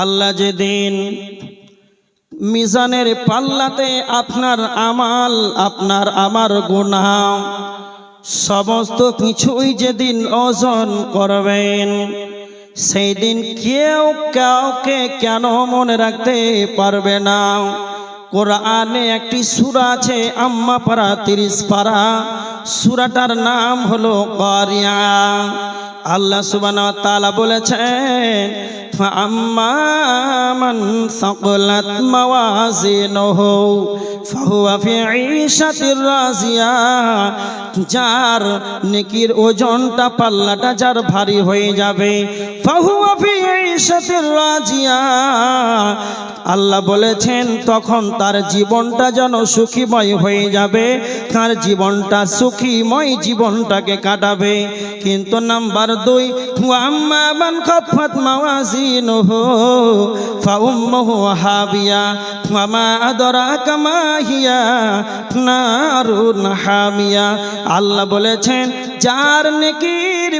আল্লাহ যেদিন মিজানের পাল্লাতে আপনার আমাল আপনার আমার গুনাহ সমস্ত কিছুই যেদিন ওজন করবেন, সেই দিন কেউ কাউকে কেন মনে রাখতে পারবে না। কোরআনে একটি সূরা আছে আম্মা পারা 30 পারা, সূরাটার নাম হলো কারিয়া। আল্লাহ সুবহানাহু ওয়া তাআলা বলেছেন, ফাআম্মা মান সাকালাত মাওয়াজিনুহু ফাহুয়া ফি ঈশাতির রাজিয়া। যার নেকির ওজনটা পাল্লাটা যার ভারী হয়ে যাবে, ফাহুয়া ফি ঈশাতির রাজিয়া, আল্লাহ বলেছেন তখন তার জীবনটা যেন সুখীময় হয়ে যাবে, তার জীবনটা সুখীময় জীবনটাকে কাটাবে। কিন্তু নাম্বার 2, আম্মা মান খাফাত মাওয়াজিনুহু ফাউম্মুহু হাবিয়া ওয়া মা আদরাকা মা হিয়া নারুন হামিয়া। আল্লাহ বলেছেন যার নেকির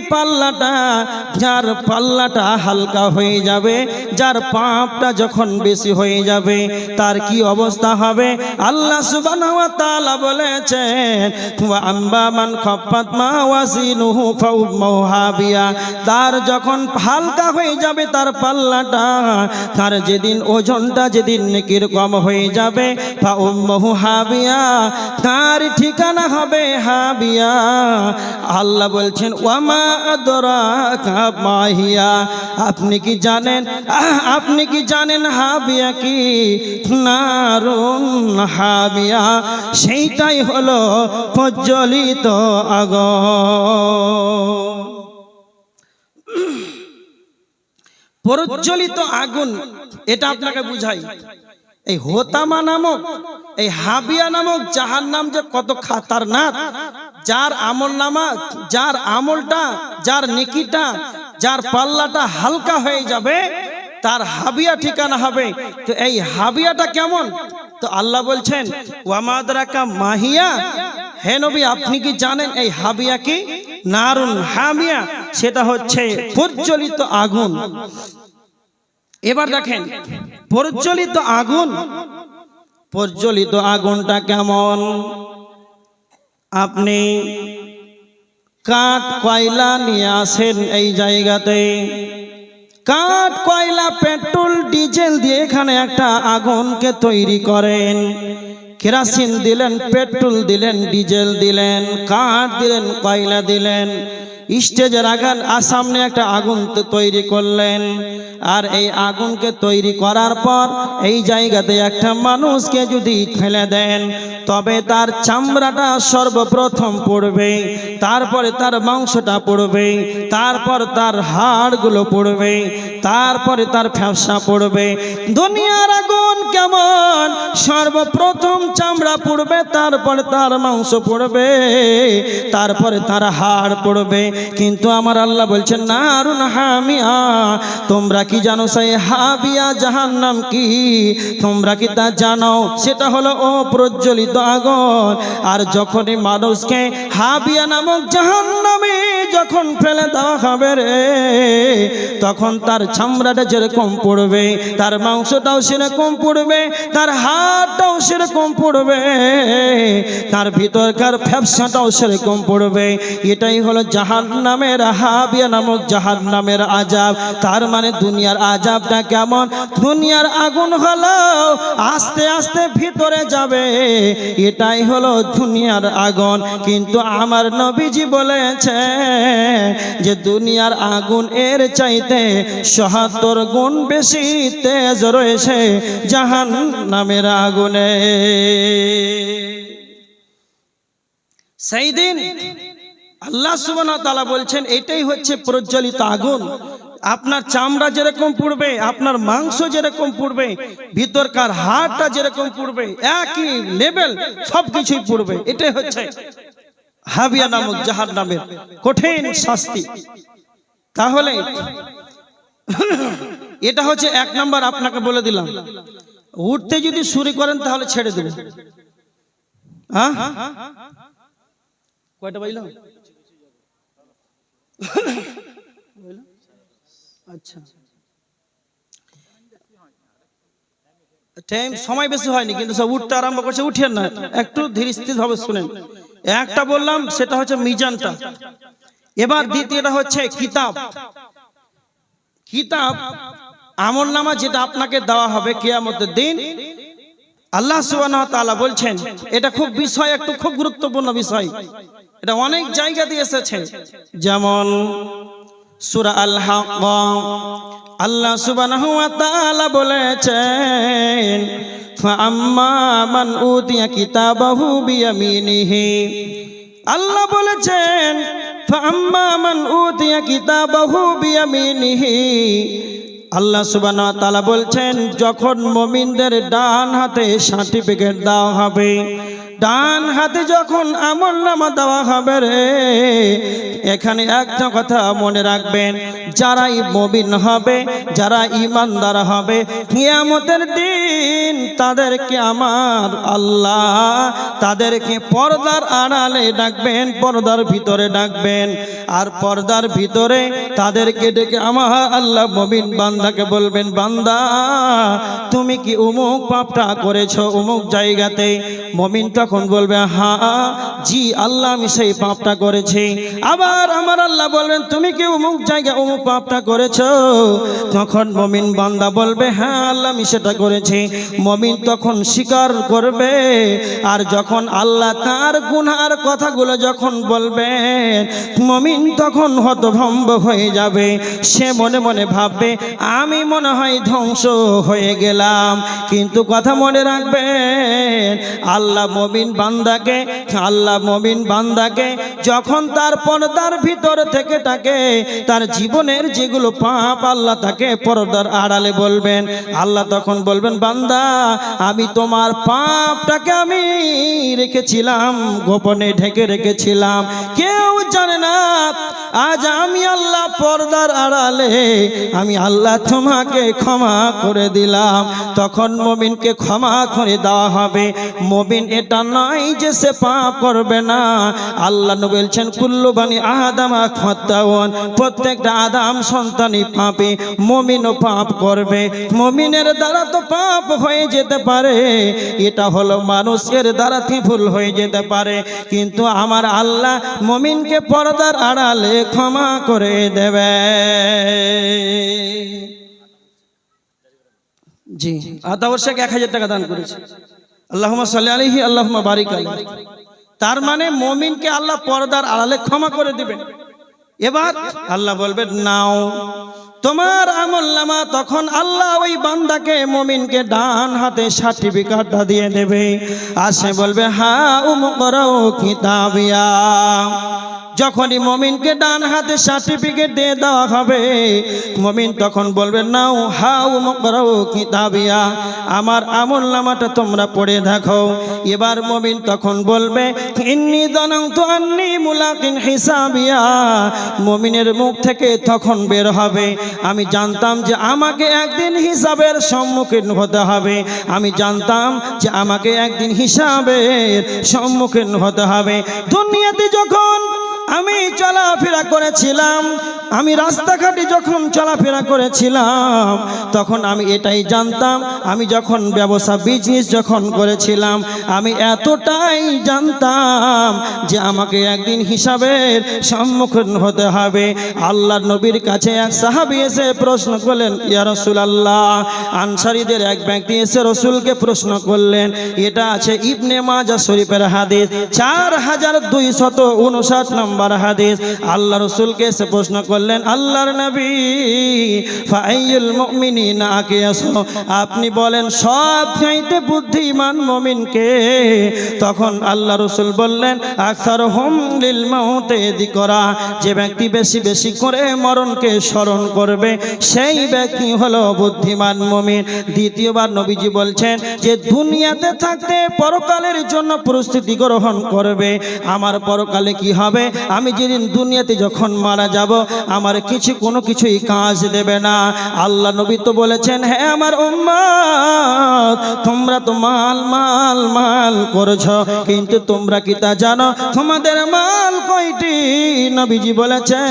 পাল্লাটা হালকা হয়ে যাবে, যার পাপটা যখন বেশি হয়ে যাবে, তার কি অবস্থা হবে? আল্লাহ সুবহানাহু ওয়া তাআলা বলেছেন, ওয়া আম্মা মান খাফাত মাওয়াজিনুহু ফাউম্মুহু হাবিয়া, তার যখন হালকা হয়ে যাবে তার পাল্লাটা, তার যেদিন ওজনটা যেদিন নেকির কম হয়ে যাবে, ফাউম্মুহু হাবিয়া, তার ঠিকানা হবে হাবিয়া। আল্লাহ বলছেন ওয়া মা আদরাকা মা হিয়া, আপনি কি জানেন হাবিয়া কি? নারুন হামিয়া, সেইটাই হলো প্রজ্বলিত আগুন। প্রজ্বলিত আগুন, এটা আপনাকে বুঝাই। এই হোতামা নামক, এই হাবিয়া নামক জাহান্নাম যে কত খাতারনাক, যার আমলনামা, যার আমলটা, যার নেকিটা, যার পাল্লাটা হালকা হয়ে যাবে, তার হাবিয়া ঠিকানা হবে। তো এই হাবিয়াটা কেমন? তো আল্লাহ বলছেন ওয়া মা আদরাকা মাহিয়া, হে নবী আপনি কি জানেন এই হাবিয়া কি? নারুন হামিয়া, সেটা হচ্ছে প্রজ্বলিত আগুন। এবার দেখেন প্রজ্বলিত আগুনটা কেমন। আপনি কাঠ কয়লা নিয়ে আসেন, এই জায়গাতে কাঠ কয়লা পেট্রোল ডিজেল দিয়ে এখানে একটা আগুনকে তৈরি করেন। কেরোসিন দিলেন, পেট্রোল দিলেন, ডিজেল দিলেন, কাঠ দিলেন, কয়লা দিলেন, স্টেজের আগান সামনে একটা আগুন তৈরি করলেন। আর এই আগুনকে তৈরি করার পর এই জায়গাতে একটা মানুষকে যদি ফেলে দেন, তবে তার চামড়াটা সর্বপ্রথম পড়বে, তারপরে তার মাংসটা পড়বে, তারপর তার হাড়গুলো পড়বে, তারপরে তার ফ্যাপসা পড়বে। দুনিয়ার আগুন কেমন? সর্বপ্রথম চামড়া পড়বে, তারপরে তার মাংস পড়বে, তারপরে তার হাড় পড়বে। কিন্তু আমার আল্লাহ বলছেন নারুন হামিয়া, তোমরা কি জানো সেই হাবিয়া জাহান্নাম কি? তোমরা কি তা জানো? সেটা হলো অপ্রজ্বলিত আগুন। আর যখনই মানুষকে হাবিয়া নামক জাহান্নামে যখন ফেলে দেওয়া হবে রে, তখন তার চামড়াটা যেরকম পড়বে, তার মাংসটাও সেরকম পড়বে, তার হাড়টাও সেরকম পড়বে, তার ভিতরকার ফ্যাপসাটাও সেরকম পড়বে। এটাই হলো জাহান্নামের, হাবিয়া নামক জাহান্নামের আযাব। তার মানে দুনিয়ার আযাবটা কেমন? দুনিয়ার আগুন হলো আস্তে আস্তে ভিতরে যাবে, এটাই হলো দুনিয়ার আগুন। কিন্তু আমার নবীজি বলেছে যে দুনিয়ার আগুন এর চাইতে ৭৭ গুণ বেশি তেজ রয়েছে জাহান্নামের আগুনে। সেই দিন আল্লাহ সুবহানাহু ওয়া তাআলা বলছেন এটাই হচ্ছে প্রজ্বলিত আগুন। আপনার চামড়া যেরকম পুড়বে, আপনার মাংস যেরকম পুড়বে, ভিতরকার হাড়টা যেরকম পুড়বে, একই লেভেল সবকিছুই পুড়বে। এটাই হচ্ছে হাবিয়া নামক জাহান্নামের কঠিন শাস্তি। তাহলে এটা হচ্ছে 1 নাম্বার, আপনাকে বলে দিলাম। উঠতে যদি শুরু করেন তাহলে ছেড়ে দেবেন। হ্যাঁ, কয়টা বাইলো? আচ্ছা, টাইম সময় বেশি হয়নি, কিন্তু সব উঠতে আরম্ভ করছে। উঠেন না, একটু ধীর স্থির ভাবে শুনেন। একটা বললাম সেটা হচ্ছে মিজানটা। এবার দ্বিতীয়টা হচ্ছে কিতাব। কিতাব আমলনামা যেটা আপনাকে দেওয়া হবে কিয়ামতের দিন। আল্লাহ সুবহানাহু ওয়া তাআলা বলছেন, এটা খুব বিষয়, একটু খুব গুরুত্বপূর্ণ বিষয়। এটা অনেক জায়গা দিয়ে এসেছে, যেমন সূরা আল হাক্ক। আল্লাহ সুবহানাহু ওয়া তাআলা বলেছেন, ফাআম্মা মান উতিয়া কিতাবাহু বিয়ামিনিহি। আল্লাহ বলেছেন, ফাআম্মা মান উতিয়া কিতাবাহু বিয়ামিনিহি। আল্লাহ সুবহানাহু ওয়া তাআলা বলছেন, যখন মুমিনদের ডান হাতে সার্টিফিকেট দেওয়া হবে, ডান হাতে যখন আমলনামা দেওয়া হবে রে, এখানে একটা কথা মনে রাখবেন, যারাই মুমিন হবে, যারা ঈমানদার হবে, কিয়ামতের দিন তাদেরকে আমার আল্লাহ তাদেরকে পর্দার আড়ালে ডাকবেন, পর্দার ভিতরে ডাকবেন। আর পর্দার ভিতরে তাদেরকে ডেকে আমার আল্লাহ মুমিন বান্দাকে বলবেন, বান্দা তুমি কি অমুক পাপটা করেছো অমুক জায়গাতে? মুমিন তখন বলবে, হ্যাঁ জি আল্লাহ আমি সেই পাপটা করেছি। আবার আমার আল্লাহ বলবেন, তুমি কি অমুক জায়গায় অমুক পাপটা করেছো? তখন মুমিন বান্দা বলবে, হ্যাঁ আল্লাহ আমি সেটা করেছি। মুমিন তখন স্বীকার করবে। আর যখন আল্লাহ তার গুনার কথাগুলো যখন বলবেন, মুমিন তখন হতভম্ব হয়ে যাবে। সে মনে মনে ভাববে, আমি মনে হয় ধ্বংস হয়ে গেলাম। কিন্তু কথা মনে রাখবেন, আল্লাহ মুমিন বান্দাকে যখন তার পর্দার ভিতর থেকে তাকে তার জীবনের যেগুলো পাপ আল্লাহ তাকে পর্দার আড়ালে বলবেন। আল্লাহ তখন বলবেন, বান্দা আমি তোমার পাপটাকে আমি রেখেছিলাম, গোপনে ঢেকে রেখেছিলাম, কেউ জানে না। আজ আমি আল্লাহ পর্দার আড়ালে আমি আল্লাহ তোমাকে ক্ষমা করে দিলাম। তখন মুমিনকে ক্ষমা করে দেওয়া হবে। মুমিন এটা নয় যে সে পাপ করবে না। আল্লাহ নবী বলছেন, কুল্লু বানি আদম খাত্তাউন, প্রত্যেকটা আদম সন্তানই পাপী। মুমিনও পাপ করবে। মুমিনের দ্বারা তো পাপ হয়ে যেতে পারে, এটা হলো মানুষের দ্বারা ভুল হয়ে যেতে পারে, কিন্তু আমার আল্লাহ মুমিনকে পর্দার আড়ালে ক্ষমা করে দেবে। জি, আতাউর শেখ 1000 টাকা দান করেছে। আল্লাহুম্মা সাল্লি আলাইহি আল্লাহুম্মা বারিক আলাইহি। তার মানে মুমিনকে আল্লাহ পর্দার আড়ালে ক্ষমা করে দিবেন। এবার আল্লাহ বলবেন, নাও তোমার আমলনামা। তখন আল্লাহ ওই বান্দাকে মুমিনকে ডান হাতে সার্টিফিকেটটা দিয়ে দেবে। আর সে বলবে, হ্যাঁ উমকরাও কিতাবিয়া। যখনই মুমিনকে ডান হাতে সার্টিফিকেট দিয়ে দেওয়া হবে, মুমিন তখন বলবে, নাও হাউ মুকরাউ কিতাবিয়া, আমার আমলনামাটা তোমরা পড়ে দেখো। এবার মুমিন তখন বলবে, ইন্নী যানানতু আন্নী মুলাকিন হিসাবিয়া। মুমিনের মুখ থেকে তখন বের হবে, আমি জানতাম যে আমাকে একদিন হিসাবের সম্মুখীন হতে হবে। আমি জানতাম যে আমাকে একদিন হিসাবের সম্মুখীন হতে হবে। দুনিয়াতে যখন আমি চলাফেরা করেছিলাম, আমি রাস্তাঘাটে যখন চলাফেরা করেছিলাম, তখন আমি এটাই জানতাম, আমি যখন ব্যবসা বিজনেস যখন করেছিলাম, আমি এতটাই জানতাম যে আমাকে একদিন হিসাবের সম্মুখীন হতে হবে। আল্লাহর নবীর কাছে এক সাহাবী এসে প্রশ্ন করলেন, ইয়া রাসূলুল্লাহ। আনসারীদের এক ব্যক্তি এসে রসুলকে প্রশ্ন করলেন। এটা আছে ইবনে মাজাহ শরীফের হাদিস 4259 নম্বর হাদিস। আল্লাহ রসুলকে এসে প্রশ্ন করলেন, আল্লাহর নবী, ফাআইয়ুল মুমিনিনা আকিয়াস, আপনি বলেন সব চাইতে বুদ্ধিমান মুমিনকে? তখন আল্লাহ রসুল বললেন, আকসারুহুম লিল মাউতি যিকরা, যে ব্যক্তি বেশি বেশি করে মরণকে স্মরণ করবে সেই ব্যক্তি হলো বুদ্ধিমান মুমিন। দ্বিতীয়বার নবীজি বলছেন যে দুনিয়াতে থাকতে পরকালের জন্য প্রস্তুতি গ্রহণ করবে। আমার পরকালে কি হবে আমি যেদিন দুনিয়াতে যখন মারা যাব আমার কোনো কিছুই কাজ দেবে না। আল্লাহ নবী তো বলেছেন, হ্যাঁ আমার উম্মত তোমরা তো মাল মাল মাল করছো, কিন্তু তোমরা কি তা জানো তোমাদের মাল কয়টি? নবীজি বলেছে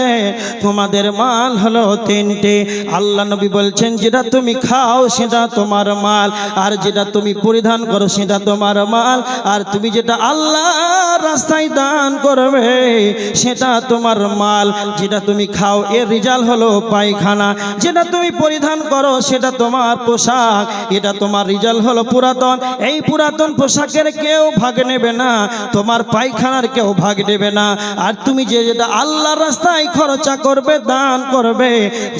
তোমাদের মাল হলো তিনটি। আল্লাহ নবী বলছেন যেটা তুমি খাও সেটা তোমার মাল, আর যেটা তুমি পরিধান করো সেটা তোমার মাল, আর তুমি যেটা আল্লাহর রাস্তায় দান করবে সেটা তোমার মাল। যেটা তুমি খাও এর রেজাল্ট হলো পায়খানা, যেটা তুমি পরিধান করো সেটা তোমার পোশাক, এটা তোমার রেজাল্ট হলো পুরাতন। এই পুরাতন পোশাকের কেউ ভাগ নেবে না, তোমার পায়খানার কেউ ভাগ নেবে না। আর তুমি যেটা আল্লাহর রাস্তায় খরচা করবে, দান করবে,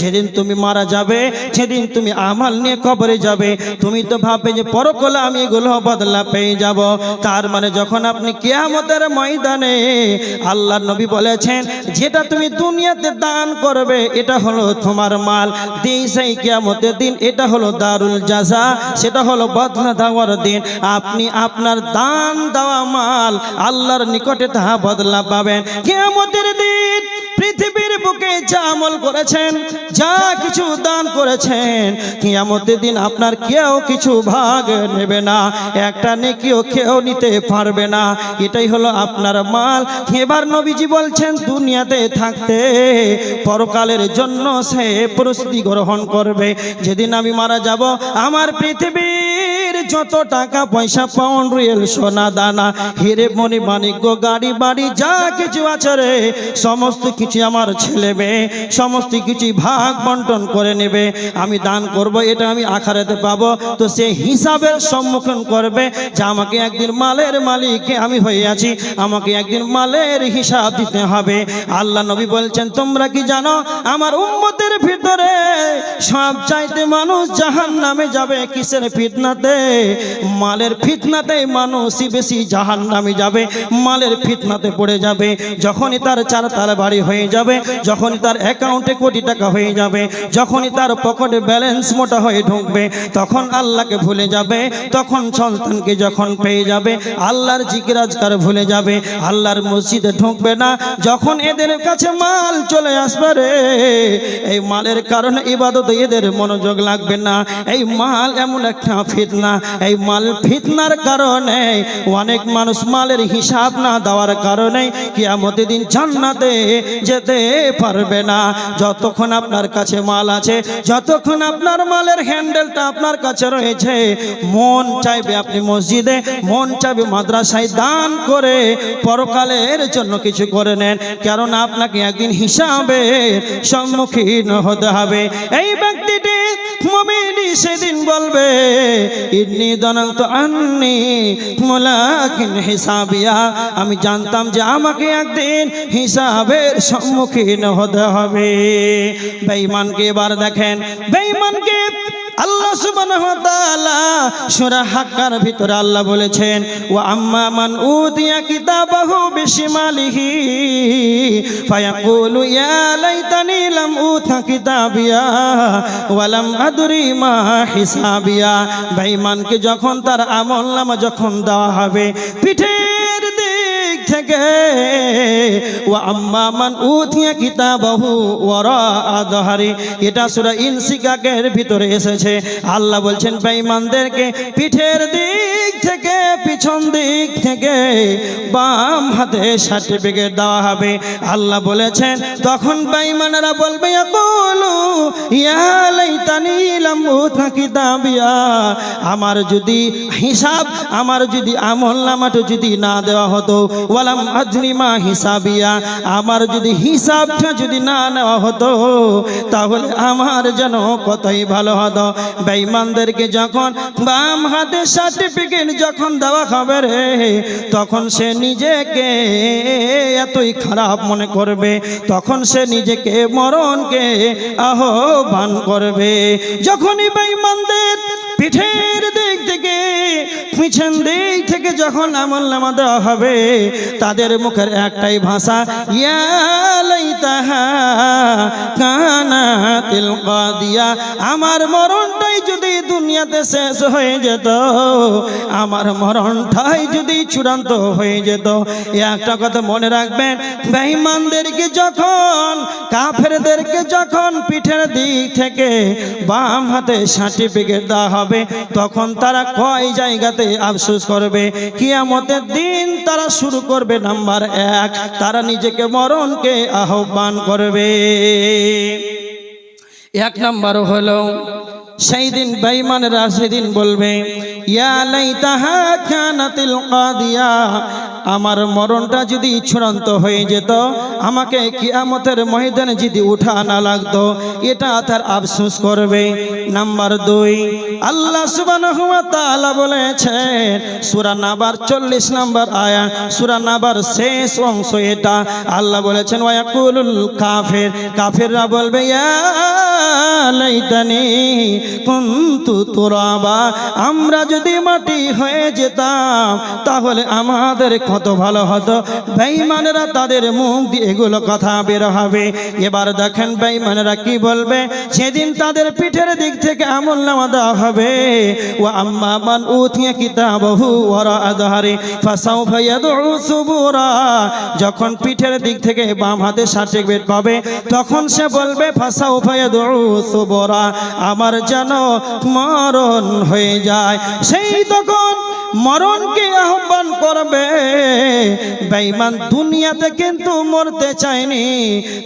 যেদিন তুমি মারা যাবে সেদিন তুমি আমাল নিয়ে কবরে যাবে। তুমি তো ভাববে যে পরকালে আমি এগুলো বদলা পেয়ে যাব। তার মানে যখন আপনি কিয়ামতের ময়দানে আল্লাহর নবী বলেছেন যেটা তুমি দুনিয়াতে দান করবে এটা হলো তোমার মাল, সেই কিয়ামতের দিন এটা হলো দারুল জাযা, সেটা হলো বদলা দেওয়ার দিন। আপনি আপনার দান দেওয়া মাল আল্লাহর নিকটে তাহা বদলা পাবেন কিয়ামতের দিন। পৃথিবীর বুকে যা আমল করেছেন, যা কিছু দান করেছেন, কিয়ামতের দিন আপনার কেউ কিছু ভাগ নেবে না, একটা নেকিও কেউ নিতে পারবে না। এটাই হলো আপনার মাল। এবার নবীজি বলছেন দুনিয়াতে থাকতে পরকালের জন্য সে প্রস্তুতি গ্রহণ করবে। যেদিন আমি মারা যাব আমার পৃথিবীর যত টাকা পয়সা, পাউন্ড রিয়েল, সোনা দানা, হিরে মণি মানিক্য, গাড়ি বাড়ি যা কিছু আছে রে, সমস্ত কিছু আমার ছেলে মেয়ে সমস্ত কিছুই ভাগ বন্টন করে নেবে। আমি দান করব, এটা আমি আখিরাতে পাবো। তো সে হিসাবের সম্মুখীন করবে যে আমাকে একদিন মালের মালিক আমি হয়ে আছি, আমাকে একদিন মালের হিসাব দিতে হবে। আল্লাহ নবী বলছেন তোমরা কি জানো আমার উম্মতের ভিতরে সব চাইতে মানুষ জাহান্নামে যাবে কিসের ফিতনাতে? মালের ফিতনাতে মানুষই বেশি জাহান্নামে যাবে, মালের ফিতনাতে পড়ে যাবে। যখনই তার চারতলা বাড়ি হয়ে যাবে, যখনই তার অ্যাকাউন্টে কোটি টাকা হয়ে যাবে, যখনই তার পকেটে ব্যালেন্স মোটা হয়ে ঢুকবে, তখন আল্লাহকে ভুলে যাবে, তখন সন্তানকে যখন পেয়ে যাবে আল্লাহর জিকির আজকার ভুলে যাবে, আল্লাহর মসজিদে ঢুকবে না। যখন এদের কাছে মাল চলে আসবে রে, এই মালের কারণে ইবাদতে এদের মনোযোগ লাগবে না। এই মাল এমন একটা ফিতনা, এই মাল ফিতনার কারণে অনেক মানুষ মালের হিসাব না দেওয়ার কারণে কিয়ামতের দিন জান্নাতে যেতে পারবে না। যতক্ষণ আপনার কাছে মাল আছে, যতক্ষণ আপনার মালের হ্যান্ডেলটা আপনার কাছে রয়েছে, মন চাইবে আপনি মসজিদে, মন চাইবে মাদ্রাসায় দান করে পরকালের জন্য কিছু করে নেন, কারণ আপনাকে একদিন হিসাবের সম্মুখীন হতে হবে। এই ব্যক্তিটি মুমিন সেদিন বলবে ইন্নী যানানতু আন্নী মুলাকিন হিসাবিয়া, আমি জানতাম যে আমাকে একদিন হিসাবের সম্মুখীন হতে হবে। বেঈমানকে এবার দেখেন, বেঈমানকে আল্লাহ সুবহানাহু ওয়া তাআলা সূরা হাক্কার ভিতরে আল্লাহ বলেছেন ওয়া আম্মা মান উতিয়া কিতাবাহু বিশিমালিহি ফায়াকুলু ইয়া লাইতানি লাম উতা কিতাবিয়া ওয়া লাম আদরি মা হিসাবিয়া। বেঈমানকে যখন তার আমলনামা যখন দেওয়া হবে পিঠের দিক থেকে, ওয়া আম্মা মান উতিয়া কিতাবাহু ওয়ারা আযহারি, এটা সূরা ইনসিকাকের ভিতরে এসেছে। আল্লাহ বলছেন বেঈমানদেরকে পিঠের দিক থেকে, পিছন দিক থেকে, বাম হাতে সার্টিফিকেট দেওয়া হবে। আল্লাহ বলেছেন তখন বেঈমানেরা বলবে ইয়াকুলু ইয়া লাইতানি লাম উতা কিতাবিয়া, আমার যদি হিসাব, আমার যদি আমলনামাটা যদি না দেওয়া হতো, ওয়ালাম আদরি মা হিসাবিয়া, আমার যদি হিসাবটা যদি না নেওয়া হতো তাহলে আমার যেন কতই ভালো হতো। বেঈমানদেরকে যখন বাম হাতে সার্টিফিকেট যখন দেওয়া হবে রে, তখন সে নিজেকে এতই খারাপ মনে করবে, তখন সে নিজেকে মরণকে আহ্বান করবে। যখনই বেঈমানদের পিঠের দিক থেকে, পিছন দিক থেকে যখন আমলনামা দেওয়া হবে, তাদের মুখের একটাই ভাষা ইয়া লাইতাহা কানাতিল কাদিয়া, আমার মরণটাই যদি দুনিয়াতে শেষ হয়ে যেত, আমার মরণটাই যদি চূড়ান্ত হয়ে যেত। একটা কথা মনে রাখবেন, বেঈমানদেরকে যখন, কাফেরদেরকে যখন পিঠের দিক থেকে বাম হাতে সার্টিফিকেট দেওয়া হবে, তখন তারা কয় জায়গাতে আফসোস করবে। কিয়ামতের দিন তারা শুরু করবে নাম্বার 1, তারা নিজেকে মরণকে আহ্বান করবে। 1 নাম্বার হলো সেই দিন বেঈমানেরা সেদিন বলবে, ইয়া লাইতাহা কানাতিল কাদিয়া, আমার মরণটা যদি চূড়ান্ত হয়ে যেত, আমাকে কিয়ামতের ময়দানে যদি উঠা না লাগতো, এটা তার আফসোস করবে। নাম্বার 2, আল্লাহ সুবহানাহু ওয়া তাআলা বলেছেন সূরা নাবার 40 নম্বর আয়াত, সূরা নাবার শেষ অংশ এটা। আল্লাহ বলেছেন ওয়ায়াকুলুল কাফির, কাফিররা বলবে ইয়া লাইতানি কুনতু তুরাবা, আমরা যদি মাটি হয়ে যেতাম তাহলে আমাদের কত ভালো হতো। বেঈমানেরা তাদের মুখ দিয়ে এগুলো কথা বের হবে। এবার দেখেন বেঈমানেরা কি বলবে। সেদিন তাদের পিঠের দিক থেকে আমলনামা দেওয়া হবে। ওয়া আম্মা মান উতিয়া কিতাবাহু ওয়ারা আযহারি ফাসাউফা ইয়াদউ সুবুরা, যখন পিঠের দিক থেকে বাম হাতে সার্টিফিকেট পাবে, তখন সে বলবে ফাসাউফা ইয়াদউ সুবুরা, আমার যেন মরণ হয়ে যায়। সেই তখন মরণকে আহ্বান করবে। বেঈমান দুনিয়াতে কিন্তু মরতে চায়নি।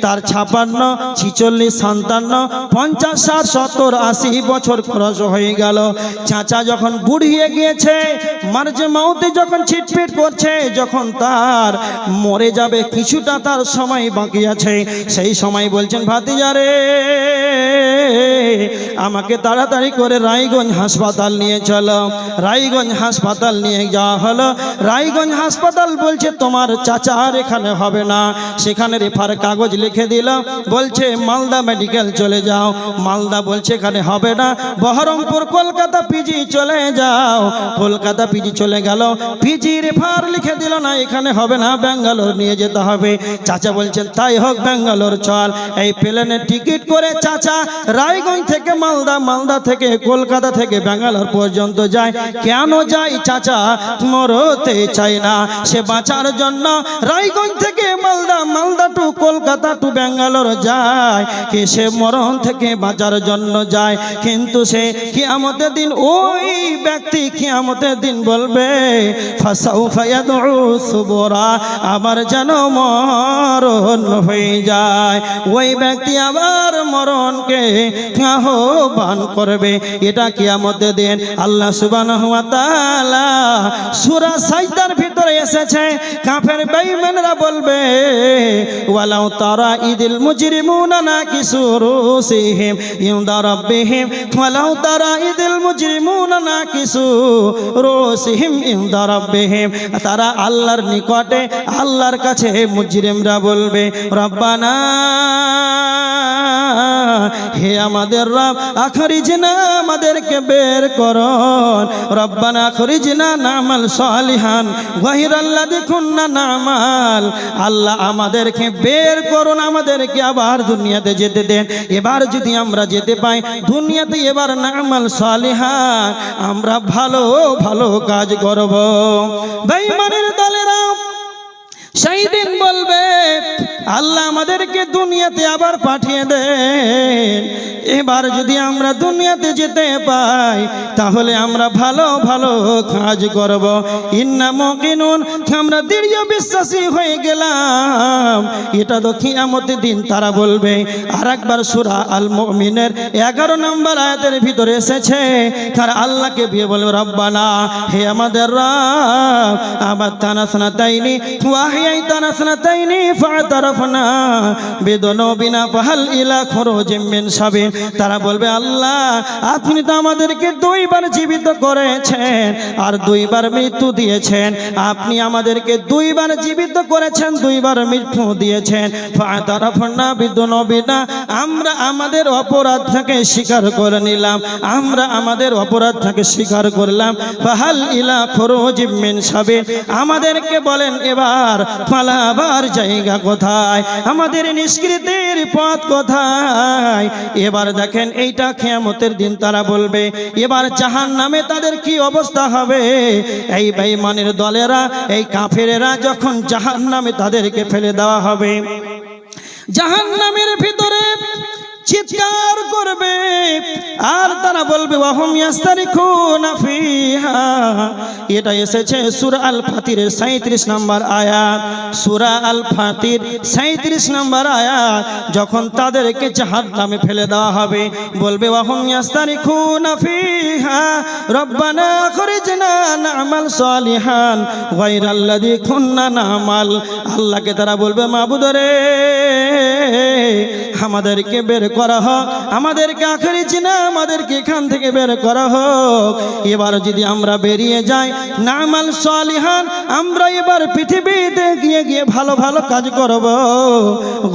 তার 56, 46, 57, 50, 60, 70, 80 বছর খরচ হয়ে গেল। চাচা যখন বুড়িয়ে গিয়েছে, মার্জে মাউতে যখন ছিটপিট করছে, যখন তার মরে যাবে, কিছুটা তার সময় বাকি আছে, সেই সময় বলছেন ভাতিজারে আমাকে তাড়াতাড়ি করে রায়গঞ্জ হাসপাতাল নিয়ে চলো। রায়গঞ্জ হাসপাতাল নিয়ে যাওয়া হলো। রায়গঞ্জ হাসপাতাল বলছে তোমার চাচার এখানে হবে না, সেখানে রেফার কাগজ লিখে দিল, বলছে মালদা মেডিকেল চলে যাও। মালদা বলছে এখানে হবে না, বহরমপুর কলকাতা পিজি চলে যাও। কলকাতা পিজি চলে গেল, পিজি রেফার লিখে দিল না, এখানে হবে না, ব্যাঙ্গালোর নিয়ে যেতে হবে। চাচা বলছেন তাই হোক, ব্যাঙ্গালোর চল। এই প্লেনের টিকিট করে চাচা রায়গঞ্জ থেকে মালদা, মালদা থেকে কলকাতা থেকে ব্যাঙ্গালোর পর্যন্ত যায়। কেন যায়? চাচা মরতে চায় না, সে বাঁচার জন্য রায়গঞ্জ থেকে মালদা, মালদা টু কলকাতা টু ব্যাঙ্গালোর যায়, কে সে মরণ থেকে বাঁচার জন্য যায়। কিন্তু সে কিয়ামতের দিন, ওই ব্যক্তি কিয়ামতের দিন বলবে ফাসাউফা ইয়াদউ সুবুরা, আমার যেন মরণ হয়ে যায়। ওই ব্যক্তি আবার মরণকে আহ্বান করবে। এটা কিয়ামতের দিন। আল্লাহ সুবহানাহু ওয়া তাআলা সূরা সাজদার ভিতরে এসেছে, কাফের বেঈমানরা বলবে ওয়ালাউ তারা ইদিল মুজরিমুনা নাকিসু রুসিহিম ইনদা রাব্বিহিম, ওয়ালাউ তারা ইদিল মুজরিমুনা নাকিসু রুসিহিম ইনদা রাব্বিহিম, তারা আল্লাহর নিকটে, আল্লাহর কাছে মুজরিমরা বলবে রব্বানা, হে আমাদের রব, আখরিজনা, আমাদেরকে বের করুন, রব্বানা আখরিজনা নামাল সালিহান গায়রাল্লাযী কুন্না নামাল, আল্লাহ আমাদেরকে বের করুন, আমাদেরকে আবার দুনিয়াতে যেতে দেন। এবার যদি আমরা যেতে পাই দুনিয়াতে, এবার নামাল সালিহান, আমরা ভালো ভালো কাজ করব। বেঈমানের দলেরা সেই দিন বলবে আল্লাহ আমাদেরকে দুনিয়াতে আবার পাঠিয়ে দেন। এবার যদি আমরা দুনিয়াতে যেতে পাই তাহলে আমরা ভালো ভালো কাজ করব। ইন্না মুকিনুন, আমরা দৃঢ় বিশ্বাসী হয়ে গেলাম। এটা তো কিয়ামতের দিন তারা বলবে। আর একবার সূরা আল মুমিনের 11 নম্বর আয়াতের ভিতরে এসেছে, তারা আল্লাহকে দিয়ে বলবে রব্বানা, হে আমাদের রব, আমাতানা সানাতাইনি ওয়াহিয়াইতানা সানাতাইনি ফাতারাফনা বিদুনুবিনা ফাহাল ইলা খুরুজিম মিন সাবিল। তারা বলবে আল্লাহ, আপনি তো আমাদেরকে 2 বার জীবিত করেছেন আর 2 বার মৃত্যু দিয়েছেন। আপনি আমাদেরকে 2 বার জীবিত করেছেন, 2 বার মৃত্যু দিয়েছেন। ফাতারাফনা বিদুনুবিনা, আমরা আমাদের অপরাধ থেকে স্বীকার করে নিলাম, আমরা আমাদের অপরাধ থেকে স্বীকার করলাম। ফাহাল ইলা খুরুজিম মিন সাবিল, আমাদেরকে বলেন এবার পালাবার জায়গা কোথায়, আমাদের নিষ্কৃতির পথ কোথায়। এবার দেখেন এইটা কিয়ামতের দিন তারা বলবে। এবার জাহান্নামে তাদের কি অবস্থা হবে? এই বেঈমানের দলেরা, এই কাফেরেরা যখন জাহান্নামে তাদেরকে ফেলে দেওয়া হবে, জাহান্নামের ভিতরে চিৎকার করবে আর তারা বলবে ওয়াহুম ইয়াস্তারিখুনা ফিহা। এটা এসেছে সূরা আল ফাতিরের 37 নম্বর আয়াত। সূরা আল ফাতির 37 নম্বর আয়াত। যখন তাদেরকে জাহান্নামে ফেলে দেওয়া হবে, বলবে ওয়াহুম ইয়াস্তারিখুনা ফিহা রব্বানা আখরিজনা না'মাল সালিহান গায়রাল্লাযী কুন্না না'মাল। আল্লাহকে তারা বলবে মাবুদ রে, আমাদেরকে বের করা হোক, আমাদেরকে আখেরি চিনা, আমাদেরকে এখান থেকে বের করা হোক। এবার যদি আমরা বেরিয়ে যাই নামাল সালিহান, আমরা এবার পৃথিবীতে গিয়ে গিয়ে ভালো ভালো কাজ করব।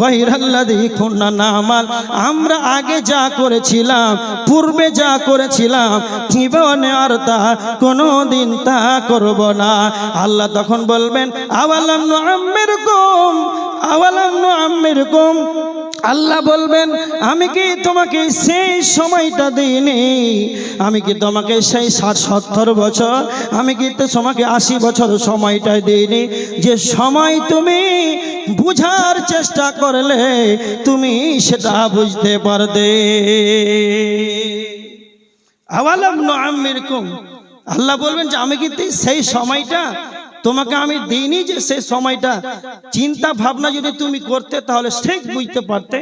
গায়রাল্লাযী কুন্না নামাল, আমরা আগে যা করেছিলাম, পূর্বে যা করেছিলাম, জীবনে আর তা কোনোদিন তা করব না। আল্লাহ তখন বলবেন আওয়ালাম নুআম্মিরকুম, আওয়ালাম নুআম্মিরকুম। আল্লাহ বলবেন আমি কি তোমাকে সেই সময়টা দিইনি? আমি কি তোমাকে সেই 60-70 বছর, আমি কি তোমাকে 80 বছর সময়টা দিইনি? যে সময় তুমি বুঝার চেষ্টা করলে তুমি সেটা বুঝতে পারবে। আওয়ালাম নুআম্মিরকুম, আল্লাহ বলবেন যে আমি কি সেই সময়টা তোমাকে আমি দিইনি? যে সেই সময়টা চিন্তা ভাবনা যদি তুমি করতে তাহলে ঠিক বুঝতে পারতে।